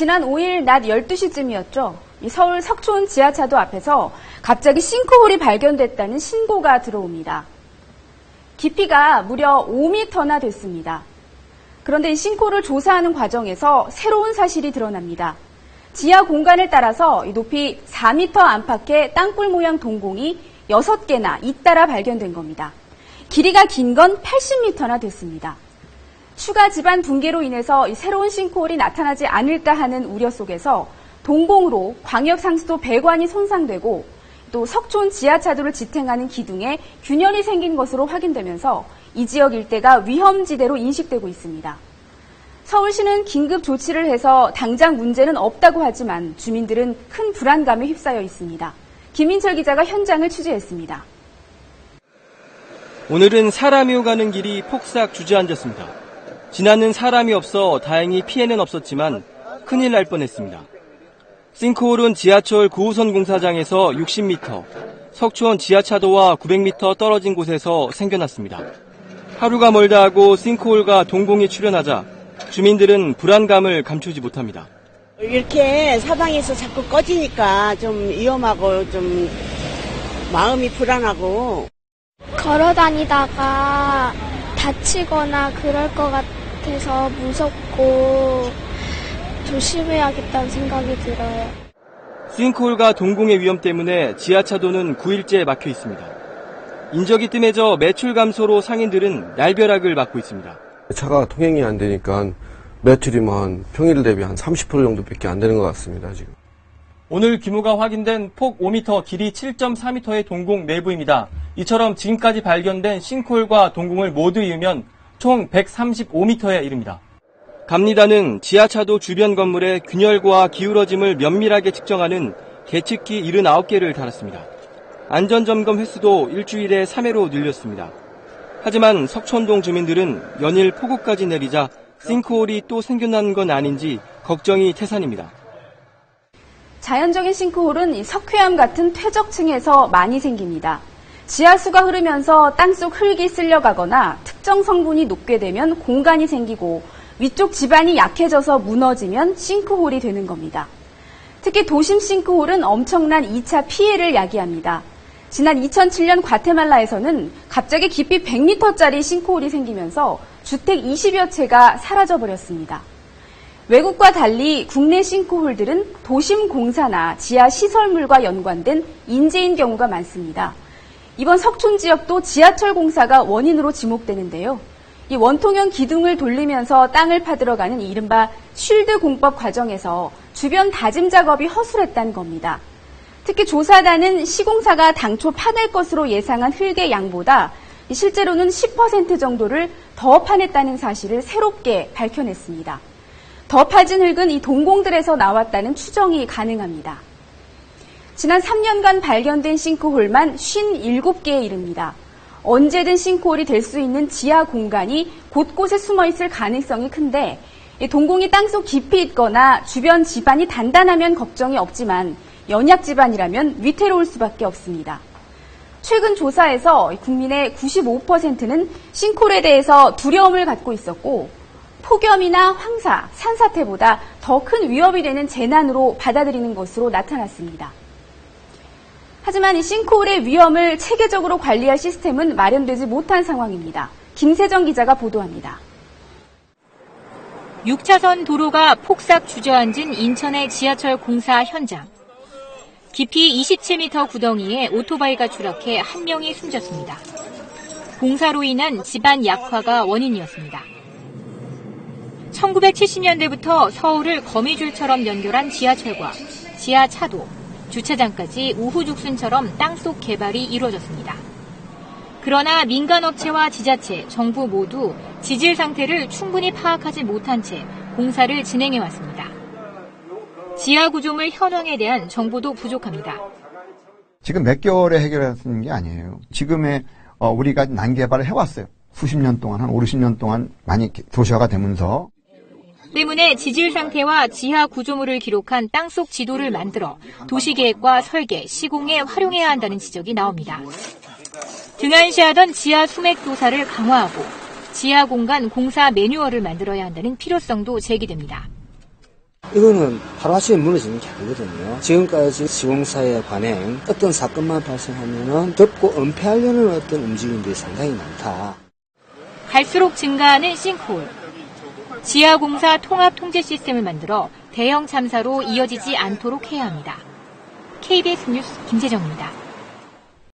지난 5일 낮 12시쯤이었죠. 서울 석촌 지하차도 앞에서 갑자기 싱크홀이 발견됐다는 신고가 들어옵니다. 깊이가 무려 5m나 됐습니다. 그런데 이 싱크홀을 조사하는 과정에서 새로운 사실이 드러납니다. 지하 공간을 따라서 높이 4m 안팎의 땅굴 모양 동공이 6개나 잇따라 발견된 겁니다. 길이가 긴 건 80m나 됐습니다. 추가 지반 붕괴로 인해서 이 새로운 싱크홀이 나타나지 않을까 하는 우려 속에서 동공으로 광역상수도 배관이 손상되고 또 석촌 지하차도를 지탱하는 기둥에 균열이 생긴 것으로 확인되면서 이 지역 일대가 위험지대로 인식되고 있습니다. 서울시는 긴급 조치를 해서 당장 문제는 없다고 하지만 주민들은 큰 불안감에 휩싸여 있습니다. 김민철 기자가 현장을 취재했습니다. 오늘은 사람이 오가는 길이 폭삭 주저앉았습니다. 지나는 사람이 없어 다행히 피해는 없었지만 큰일 날 뻔했습니다. 싱크홀은 지하철 9호선 공사장에서 60m, 석촌 지하차도와 900m 떨어진 곳에서 생겨났습니다. 하루가 멀다 하고 싱크홀과 동공이 출현하자 주민들은 불안감을 감추지 못합니다. 이렇게 사방에서 자꾸 꺼지니까 좀 위험하고 좀 마음이 불안하고. 걸어 다니다가 다치거나 그럴 것 같아서 무섭고 조심해야겠다는 생각이 들어요. 싱크홀과 동공의 위험 때문에 지하차도는 9일째 막혀 있습니다. 인적이 뜸해져 매출 감소로 상인들은 날벼락을 맞고 있습니다. 차가 통행이 안 되니까 매출이 평일 대비 한 30% 정도밖에 안 되는 것 같습니다, 지금. 오늘 규모가 확인된 폭 5m, 길이 7.4m의 동공 내부입니다. 이처럼 지금까지 발견된 싱크홀과 동공을 모두 이으면 총 135m에 이릅니다. 감리단은 지하차도 주변 건물의 균열과 기울어짐을 면밀하게 측정하는 계측기 79개를 달았습니다. 안전점검 횟수도 일주일에 3회로 늘렸습니다. 하지만 석촌동 주민들은 연일 폭우까지 내리자 싱크홀이 또 생겨난 건 아닌지 걱정이 태산입니다. 자연적인 싱크홀은 석회암 같은 퇴적층에서 많이 생깁니다. 지하수가 흐르면서 땅속 흙이 쓸려가거나 특정 성분이 녹게 되면 공간이 생기고 위쪽 지반이 약해져서 무너지면 싱크홀이 되는 겁니다. 특히 도심 싱크홀은 엄청난 2차 피해를 야기합니다. 지난 2007년 과테말라에서는 갑자기 깊이 100m짜리 싱크홀이 생기면서 주택 20여 채가 사라져버렸습니다. 외국과 달리 국내 싱크홀들은 도심 공사나 지하 시설물과 연관된 인재인 경우가 많습니다. 이번 석촌 지역도 지하철 공사가 원인으로 지목되는데요. 이 원통형 기둥을 돌리면서 땅을 파들어가는 이른바 쉴드 공법 과정에서 주변 다짐 작업이 허술했다는 겁니다. 특히 조사단은 시공사가 당초 파낼 것으로 예상한 흙의 양보다 실제로는 10% 정도를 더 파냈다는 사실을 새롭게 밝혀냈습니다. 더 파진 흙은 이 동공들에서 나왔다는 추정이 가능합니다. 지난 3년간 발견된 싱크홀만 57개에 이릅니다. 언제든 싱크홀이 될 수 있는 지하 공간이 곳곳에 숨어 있을 가능성이 큰데 동공이 땅속 깊이 있거나 주변 지반이 단단하면 걱정이 없지만 연약 지반이라면 위태로울 수밖에 없습니다. 최근 조사에서 국민의 95%는 싱크홀에 대해서 두려움을 갖고 있었고 폭염이나 황사, 산사태보다 더 큰 위협이 되는 재난으로 받아들이는 것으로 나타났습니다. 하지만 이 싱크홀의 위험을 체계적으로 관리할 시스템은 마련되지 못한 상황입니다. 김세정 기자가 보도합니다. 6차선 도로가 폭삭 주저앉은 인천의 지하철 공사 현장. 깊이 27m 구덩이에 오토바이가 추락해 한 명이 숨졌습니다. 공사로 인한 지반 약화가 원인이었습니다. 1970년대부터 서울을 거미줄처럼 연결한 지하철과 지하차도, 주차장까지 우후죽순처럼 땅속 개발이 이루어졌습니다. 그러나 민간업체와 지자체, 정부 모두 지질 상태를 충분히 파악하지 못한 채 공사를 진행해왔습니다. 지하 구조물 현황에 대한 정보도 부족합니다. 지금 몇 개월에 해결하는 게 아니에요. 지금의 우리가 난개발을 해왔어요. 수십 년 동안, 한 50년 동안 많이 도시화가 되면서. 때문에 지질 상태와 지하 구조물을 기록한 땅속 지도를 만들어 도시계획과 설계, 시공에 활용해야 한다는 지적이 나옵니다. 등한시하던 지하 수맥 조사를 강화하고 지하 공간 공사 매뉴얼을 만들어야 한다는 필요성도 제기됩니다. 이거는 하루아침에 무너지는 게 아니거든요. 지금까지 시공사의 관행, 어떤 사건만 발생하면은 덮고 은폐하려는 어떤 움직임들이 상당히 많다. 갈수록 증가하는 싱크홀. 지하공사 통합 통제 시스템을 만들어 대형 참사로 이어지지 않도록 해야 합니다. KBS 뉴스 김세정입니다.